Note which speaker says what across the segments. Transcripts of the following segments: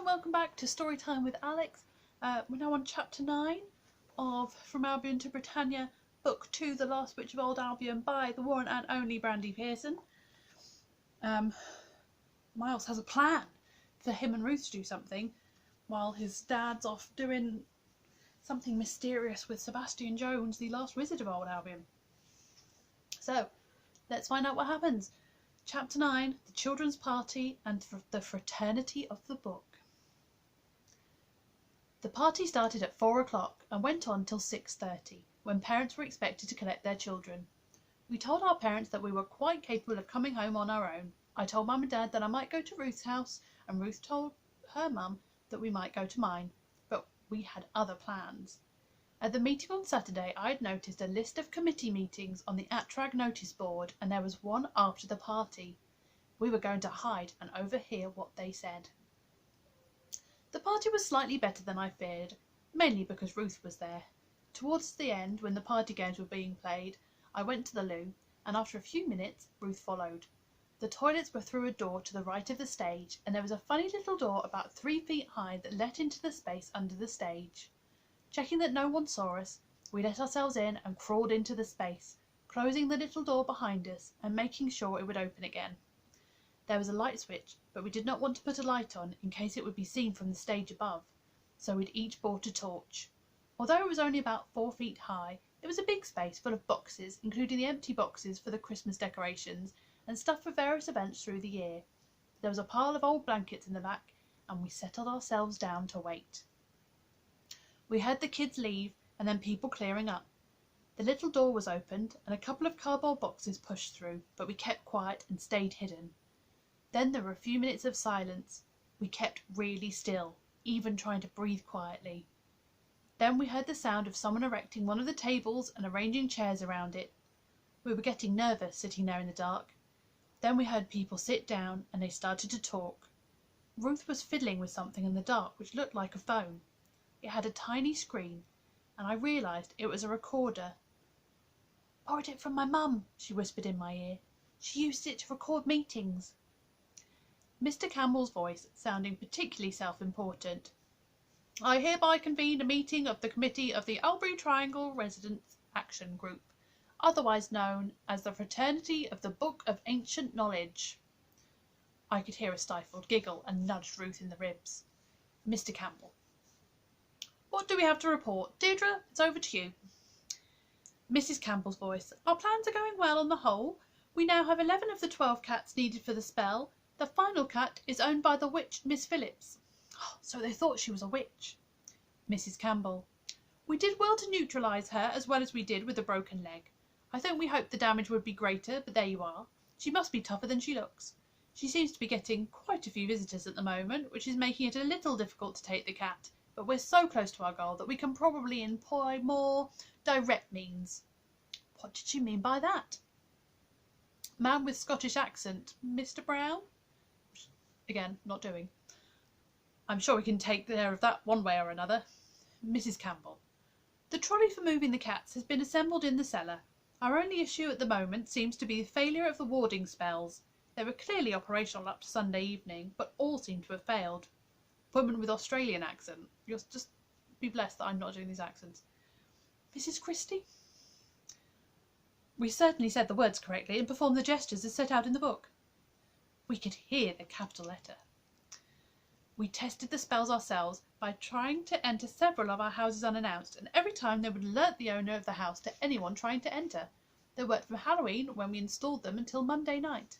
Speaker 1: welcome back to Storytime with Alex. We're now on chapter 9 of From Albion to Britannia, book 2, The Last Witch of Old Albion by the one and only Brandy Pearson. Miles has a plan for him and Ruth to do something while his dad's off doing something mysterious with Sebastian Jones, the last wizard of Old Albion. So, let's find out what happens. Chapter 9, The Children's Party and the Fraternity of the Book. The party started at 4 o'clock and went on till 6:30, when parents were expected to collect their children. We told our parents that we were quite capable of coming home on our own. I told Mum and Dad that I might go to Ruth's house, and Ruth told her mum that we might go to mine, but we had other plans. At the meeting on Saturday, I had noticed a list of committee meetings on the Atrag notice board, and there was one after the party. We were going to hide and overhear what they said. The party was slightly better than I feared, mainly because Ruth was there. Towards the end, when the party games were being played, I went to the loo, and after a few minutes, Ruth followed. The toilets were through a door to the right of the stage, and there was a funny little door about 3 feet high that let into the space under the stage. Checking that no one saw us, we let ourselves in and crawled into the space, closing the little door behind us and making sure it would open again. There was a light switch, but we did not want to put a light on in case it would be seen from the stage above, so we'd each bought a torch. Although it was only about 4 feet high, it was a big space full of boxes, including the empty boxes for the Christmas decorations and stuff for various events through the year. There was a pile of old blankets in the back, and we settled ourselves down to wait. We heard the kids leave and then people clearing up. The little door was opened and a couple of cardboard boxes pushed through, but we kept quiet and stayed hidden. Then there were a few minutes of silence. We kept really still, even trying to breathe quietly. Then we heard the sound of someone erecting one of the tables and arranging chairs around it. We were getting nervous sitting there in the dark. Then we heard people sit down and they started to talk. Ruth was fiddling with something in the dark which looked like a phone. It had a tiny screen, and I realised it was a recorder. "Borrowed it from my mum," she whispered in my ear. "She used it to record meetings." Mr. Campbell's voice, sounding particularly self-important. "I hereby convene a meeting of the Committee of the Albury Triangle Residents' Action Group, otherwise known as the Fraternity of the Book of Ancient Knowledge." I could hear a stifled giggle and nudged Ruth in the ribs. Mr. Campbell. "What do we have to report? Deirdre, it's over to you." Mrs. Campbell's voice. "Our plans are going well on the whole. We now have 11 of the 12 cats needed for the spell. The final cat is owned by the witch, Miss Phillips." So they thought she was a witch. Mrs. Campbell. "We did well to neutralise her as well as we did with a broken leg. I think we hoped the damage would be greater, but there you are. She must be tougher than she looks. She seems to be getting quite a few visitors at the moment, which is making it a little difficult to take the cat. But we're so close to our goal that we can probably employ more direct means." What did she mean by that? Man with Scottish accent. Mr. Brown? Again, not doing. "I'm sure we can take care of that one way or another." Mrs. Campbell. "The trolley for moving the cats has been assembled in the cellar. Our only issue at the moment seems to be the failure of the warding spells. They were clearly operational up to Sunday evening, but all seem to have failed." Woman with Australian accent. You'll just be blessed that I'm not doing these accents. Mrs. Christie. "We certainly said the words correctly and performed the gestures as set out in the book." We could hear the capital letter. "We tested the spells ourselves by trying to enter several of our houses unannounced, and every time they would alert the owner of the house to anyone trying to enter. They worked from Halloween, when we installed them, until Monday night."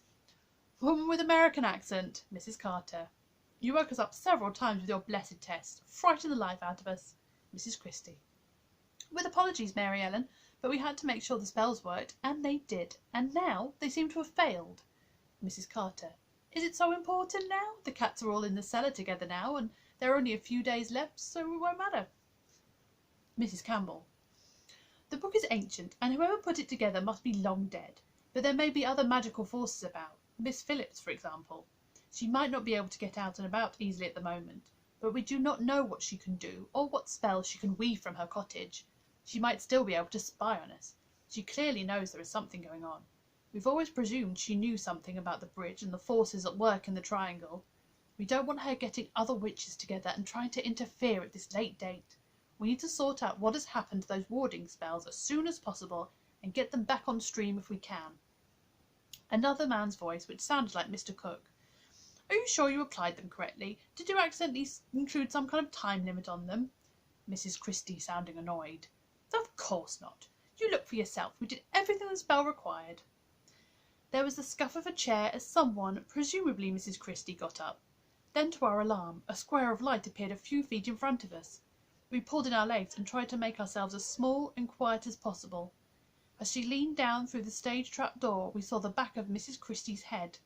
Speaker 1: Woman with American accent. Mrs. Carter. "You woke us up several times with your blessed tests. Frightened the life out of us." Mrs. Christie. "With apologies, Mary Ellen, but we had to make sure the spells worked, and they did, and now they seem to have failed." Mrs. Carter. "Is it so important now? The cats are all in the cellar together now, and there are only a few days left, so it won't matter." Mrs. Campbell. "The book is ancient, and whoever put it together must be long dead, but there may be other magical forces about. Miss Phillips, for example. She might not be able to get out and about easily at the moment, but we do not know what she can do, or what spells she can weave from her cottage. She might still be able to spy on us. She clearly knows there is something going on. We've always presumed she knew something about the bridge and the forces at work in the triangle. We don't want her getting other witches together and trying to interfere at this late date. We need to sort out what has happened to those warding spells as soon as possible and get them back on stream if we can. Another man's voice, which sounded like Mr. Cook. Are you sure you applied them correctly? Did you accidentally include some kind of time limit on them? Mrs. Christie, sounding annoyed. Of course not. You look for yourself. We did everything the spell required. There was the scuff of a chair as someone, presumably Mrs. Christie, got up. Then, to our alarm, a square of light appeared a few feet in front of us. We pulled in our legs and tried to make ourselves as small and quiet as possible. As she leaned down through the stage trap door, we saw the back of Mrs. Christie's head.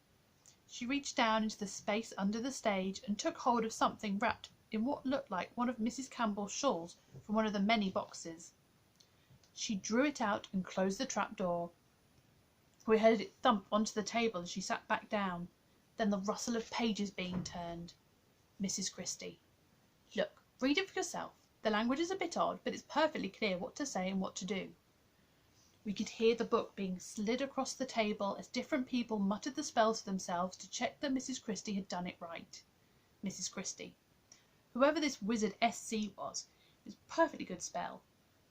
Speaker 1: She reached down into the space under the stage and took hold of something wrapped in what looked like one of Mrs. Campbell's shawls from one of the many boxes. She drew it out and closed the trap door. We heard it thump onto the table as she sat back down. Then the rustle of pages being turned. Mrs. Christie. Look, read it for yourself. The language is a bit odd, but it's perfectly clear what to say and what to do. We could hear the book being slid across the table as different people muttered the spell to themselves to check that Mrs. Christie had done it right. Mrs. Christie. Whoever this wizard SC was, it was a perfectly good spell.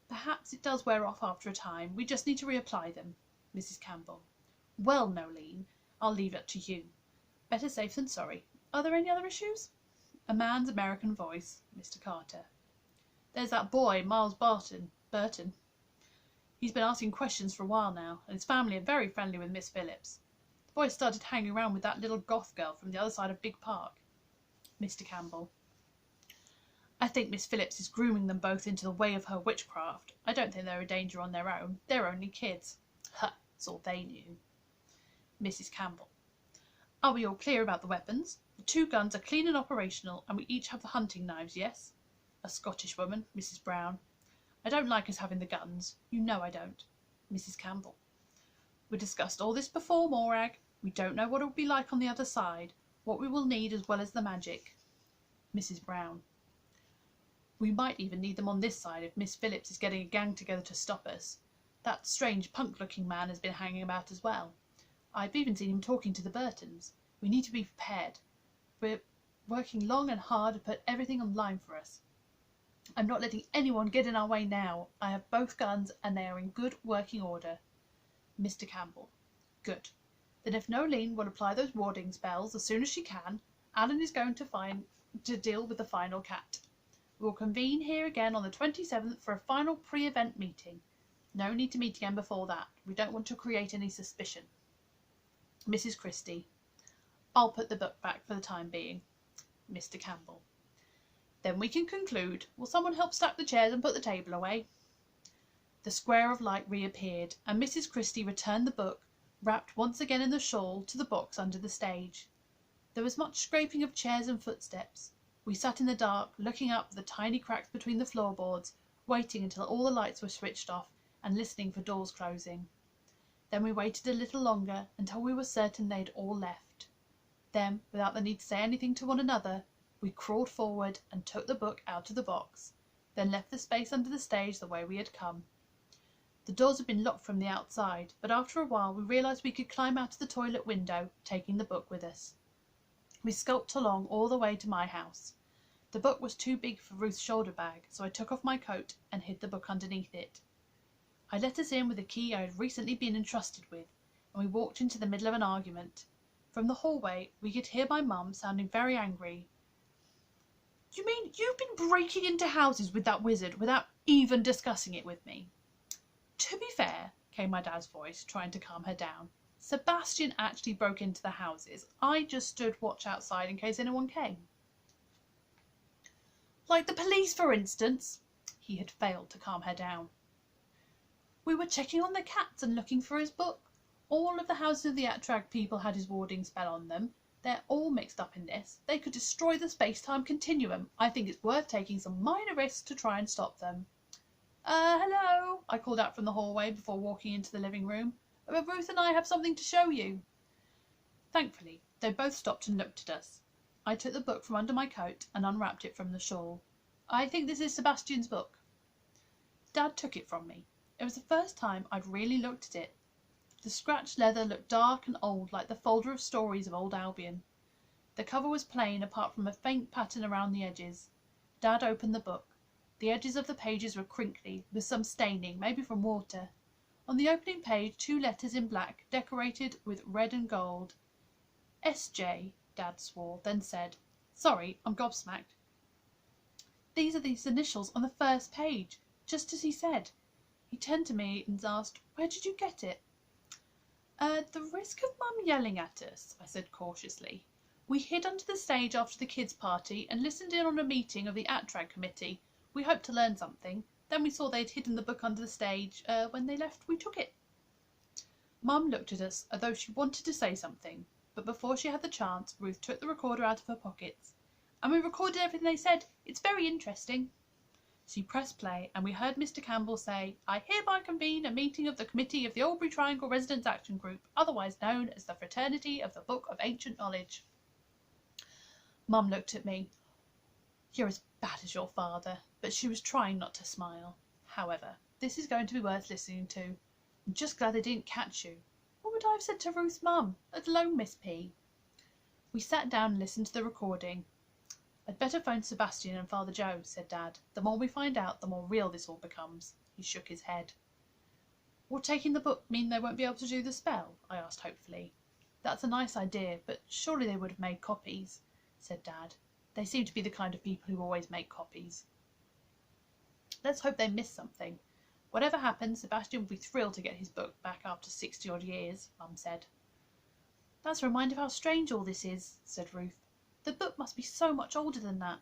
Speaker 1: Perhaps it does wear off after a time. We just need to reapply them. Mrs. Campbell. Well, Nolene, I'll leave it to you. Better safe than sorry. Are there any other issues? A man's American voice. Mr. Carter. There's that boy, Miles Burton. He's been asking questions for a while now, and his family are very friendly with Miss Phillips. The boy started hanging around with that little goth girl from the other side of Big Park. Mr. Campbell. I think Miss Phillips is grooming them both into the way of her witchcraft. I don't think they're a danger on their own. They're only kids. Ha! That's all they knew. Mrs. Campbell. Are we all clear about the weapons? The 2 guns are clean and operational, and we each have the hunting knives, yes? A Scottish woman, Mrs. Brown. I don't like us having the guns. You know I don't. Mrs. Campbell. We discussed all this before, Morag. We don't know what it will be like on the other side, what we will need as well as the magic. Mrs. Brown. We might even need them on this side if Miss Phillips is getting a gang together to stop us. That strange punk-looking man has been hanging about as well. I've even seen him talking to the Burtons. We need to be prepared. We're working long and hard to put everything on line for us. I'm not letting anyone get in our way now. I have both guns and they are in good working order. Mr. Campbell. Good. Then if Nolene will apply those warding spells as soon as she can, Alan is going to deal with the final cat. We will convene here again on the 27th for a final pre-event meeting. No need to meet again before that. We don't want to create any suspicion. Mrs. Christie. I'll put the book back for the time being. Mr. Campbell. Then we can conclude. Will someone help stack the chairs and put the table away? The square of light reappeared, and Mrs. Christie returned the book, wrapped once again in the shawl, to the box under the stage. There was much scraping of chairs and footsteps. We sat in the dark, looking up at the tiny cracks between the floorboards, waiting until all the lights were switched off, and listening for doors closing. Then we waited a little longer, until we were certain they had all left. Then, without the need to say anything to one another, we crawled forward and took the book out of the box, then left the space under the stage the way we had come. The doors had been locked from the outside, but after a while we realised we could climb out of the toilet window, taking the book with us. We skulked along all the way to my house. The book was too big for Ruth's shoulder bag, so I took off my coat and hid the book underneath it. I let us in with a key I had recently been entrusted with, and we walked into the middle of an argument. From the hallway we could hear my mum sounding very angry. You mean you've been breaking into houses with that wizard without even discussing it with me? To be fair, came my dad's voice, trying to calm her down, Sebastian actually broke into the houses. I just stood watch outside in case anyone came. Like the police, for instance. He had failed to calm her down. We were checking on the cats and looking for his book. All of the houses of the Atrag people had his warding spell on them. They're all mixed up in this. They could destroy the space-time continuum. I think it's worth taking some minor risks to try and stop them. Hello, I called out from the hallway before walking into the living room. Ruth and I have something to show you. Thankfully, they both stopped and looked at us. I took the book from under my coat and unwrapped it from the shawl. I think this is Sebastian's book. Dad took it from me. It was the first time I'd really looked at it. The scratched leather looked dark and old, like the folder of stories of old Albion. The cover was plain apart from a faint pattern around the edges. Dad opened the book. The edges of the pages were crinkly, with some staining, maybe from water. On the opening page, 2 letters in black, decorated with red and gold. S.J., Dad swore, then said, "Sorry, I'm gobsmacked. These are these initials on the first page, just as he said." He turned to me and asked, "Where did you get it?" "At the risk of Mum yelling at us," I said cautiously. "We hid under the stage after the kids' party and listened in on a meeting of the ATRAG committee. We hoped to learn something. Then we saw they'd hidden the book under the stage. When they left, we took it." Mum looked at us as though she wanted to say something, but before she had the chance, Ruth took the recorder out of her pockets. "And we recorded everything they said. It's very interesting." She pressed play, and we heard Mr. Campbell say, "I hereby convene a meeting of the committee of the Albury Triangle Residents Action Group, otherwise known as the Fraternity of the Book of Ancient Knowledge." Mum looked at me. "You're as bad as your father," but she was trying not to smile. "However, this is going to be worth listening to. I'm just glad they didn't catch you. What would I have said to Ruth's mum, let alone Miss P?" We sat down and listened to the recording. "I'd better phone Sebastian and Father Joe," said Dad. "The more we find out, the more real this all becomes." He shook his head. "Will taking the book mean they won't be able to do the spell?" I asked hopefully. "That's a nice idea, but surely they would have made copies," said Dad. "They seem to be the kind of people who always make copies." "Let's hope they missed something. Whatever happens, Sebastian will be thrilled to get his book back after 60-odd years," Mum said. "That's a reminder of how strange all this is," said Ruth. "The book must be so much older than that."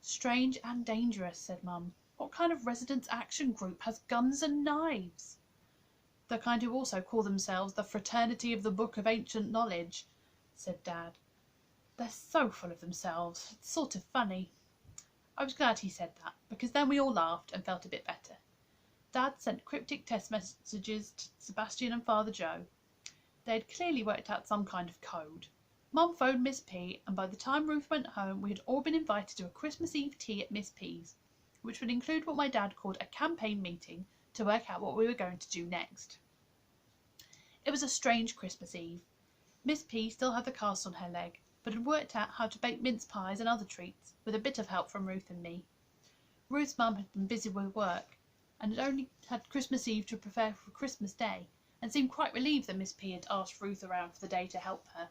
Speaker 1: "Strange and dangerous," said Mum. "What kind of Residents' Action Group has guns and knives?" "The kind who also call themselves the Fraternity of the Book of Ancient Knowledge," said Dad. "They're so full of themselves. It's sort of funny." I was glad he said that, because then we all laughed and felt a bit better. Dad sent cryptic test messages to Sebastian and Father Joe. They had clearly worked out some kind of code. Mum phoned Miss P, and by the time Ruth went home, we had all been invited to a Christmas Eve tea at Miss P's, which would include what my dad called a campaign meeting to work out what we were going to do next. It was a strange Christmas Eve. Miss P still had the cast on her leg, but had worked out how to bake mince pies and other treats, with a bit of help from Ruth and me. Ruth's mum had been busy with work, and had only had Christmas Eve to prepare for Christmas Day, and seemed quite relieved that Miss P had asked Ruth around for the day to help her.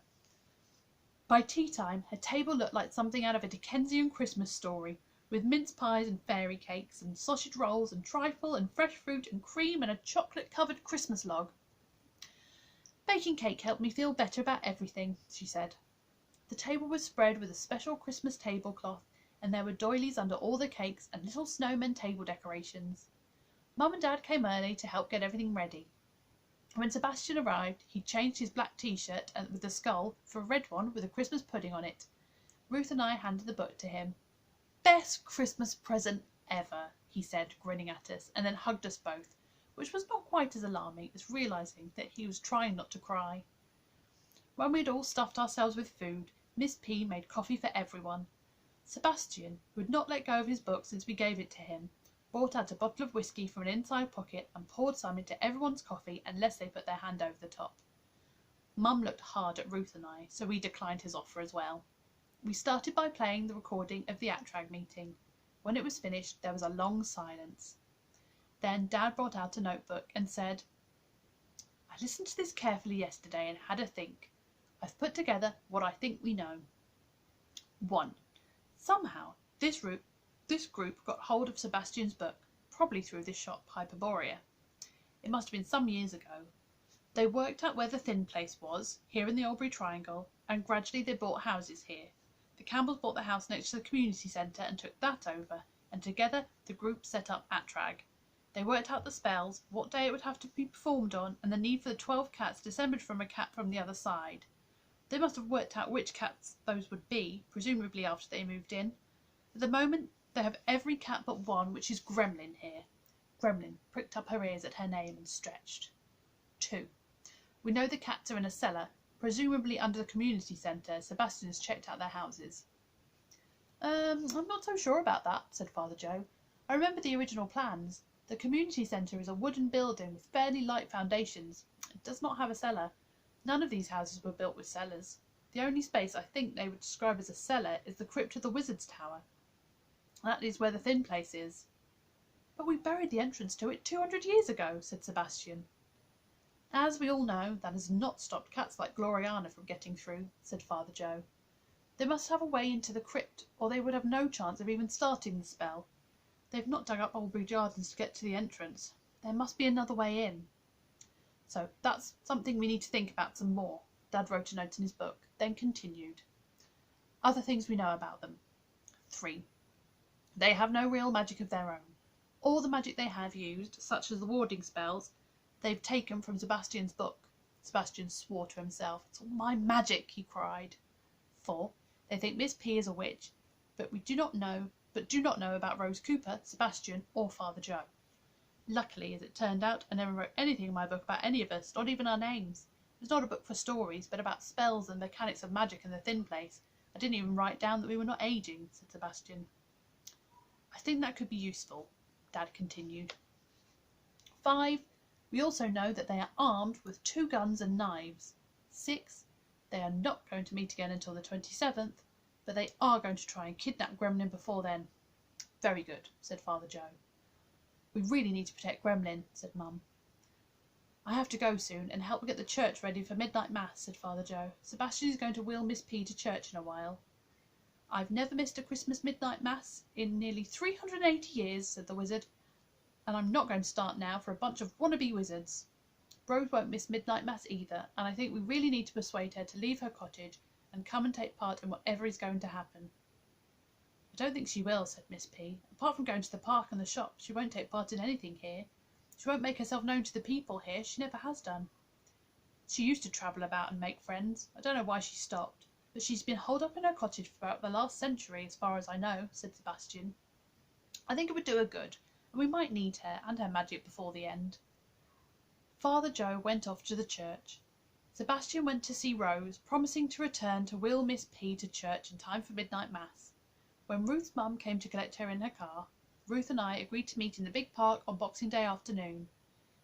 Speaker 1: By tea time, her table looked like something out of a Dickensian Christmas story, with mince pies and fairy cakes, and sausage rolls, and trifle, and fresh fruit, and cream, and a chocolate-covered Christmas log. "Baking cake helped me feel better about everything," she said. The table was spread with a special Christmas tablecloth, and there were doilies under all the cakes, and little snowmen table decorations. Mum and Dad came early to help get everything ready. When Sebastian arrived, he changed his black t-shirt with the skull for a red one with a Christmas pudding on it. Ruth and I handed the book to him. "Best Christmas present ever," he said, grinning at us, and then hugged us both, which was not quite as alarming as realising that he was trying not to cry. When we had all stuffed ourselves with food, Miss P made coffee for everyone. Sebastian, who had not let go of his book since we gave it to him, brought out a bottle of whiskey from an inside pocket and poured some into everyone's coffee unless they put their hand over the top. Mum looked hard at Ruth and I, so we declined his offer as well. We started by playing the recording of the ATRAG meeting. When it was finished, there was a long silence. Then Dad brought out a notebook and said, "I listened to this carefully yesterday and had a think. I've put together what I think we know. 1. Somehow, this group got hold of Sebastian's book, probably through this shop Hyperborea. It must have been some years ago. They worked out where the thin place was, here in the Albury Triangle, and gradually they bought houses here. The Campbells bought the house next to the community centre and took that over, and together the group set up ATRAG. They worked out the spells, what day it would have to be performed on, and the need for the 12 cats descended from a cat from the other side. They must have worked out which cats those would be, presumably after they moved in. At the moment, they have every cat but one, which is Gremlin here." Gremlin pricked up her ears at her name and stretched. 2. We know the cats are in a cellar, presumably under the community centre. Sebastian has checked out their houses. I'm not so sure about that," said Father Joe. "I remember the original plans. The community centre is a wooden building with fairly light foundations. It does not have a cellar. None of these houses were built with cellars." The only space I think they would describe as a cellar is the crypt of the Wizard's Tower. That is where the thin place is. But we buried the entrance to it 200 years ago, said Sebastian. As we all know, that has not stopped cats like Gloriana from getting through, said Father Joe. They must have a way into the crypt, or they would have no chance of even starting the spell. They've not dug up Albury Gardens to get to the entrance. There must be another way in. So that's something we need to think about some more. Dad wrote a note in his book, then continued. Other things we know about them. 3. They have no real magic of their own. All the magic they have used, such as the warding spells, they've taken from Sebastian's book. Sebastian swore to himself. It's all my magic, he cried. 4. They think Miss P is a witch, but do not know about Rose Cooper, Sebastian, or Father Joe. Luckily, as it turned out, I never wrote anything in my book about any of us, not even our names. It was not a book for stories, but about spells and mechanics of magic in the thin place. I didn't even write down that we were not aging, said Sebastian. I think that could be useful, Dad continued. 5. We also know that they are armed with 2 guns and knives. 6. They are not going to meet again until the 27th, but they are going to try and kidnap Gremlin before then. Very good, said Father Joe. We really need to protect Gremlin, said Mum. I have to go soon and help get the church ready for midnight mass, said Father Joe. Sebastian is going to wheel Miss P to church in a while. I've never missed a Christmas midnight mass in nearly 380 years, said the wizard, and I'm not going to start now for a bunch of wannabe wizards. Rose won't miss midnight mass either, and I think we really need to persuade her to leave her cottage and come and take part in whatever is going to happen. I don't think she will, said Miss P. Apart from going to the park and the shops, she won't take part in anything here. She won't make herself known to the people here. She never has done. She used to travel about and make friends. I don't know why she stopped, but she's been holed up in her cottage for about the last century, as far as I know, said Sebastian. I think it would do her good, and we might need her and her magic before the end. Father Joe went off to the church. Sebastian went to see Rose, promising to return to wheel Miss P to church in time for midnight mass. When Ruth's mum came to collect her in her car, Ruth and I agreed to meet in the big park on Boxing Day afternoon.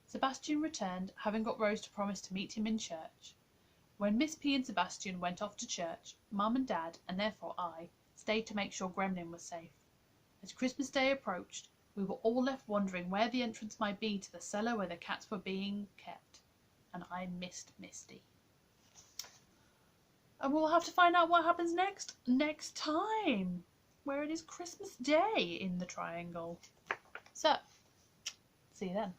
Speaker 1: Sebastian returned, having got Rose to promise to meet him in church. When Miss P and Sebastian went off to church, Mum and Dad, and therefore I, stayed to make sure Gremlin was safe. As Christmas Day approached, we were all left wondering where the entrance might be to the cellar where the cats were being kept, and I missed Misty. And we'll have to find out what happens next time, where it is Christmas Day in the Triangle. So, see you then.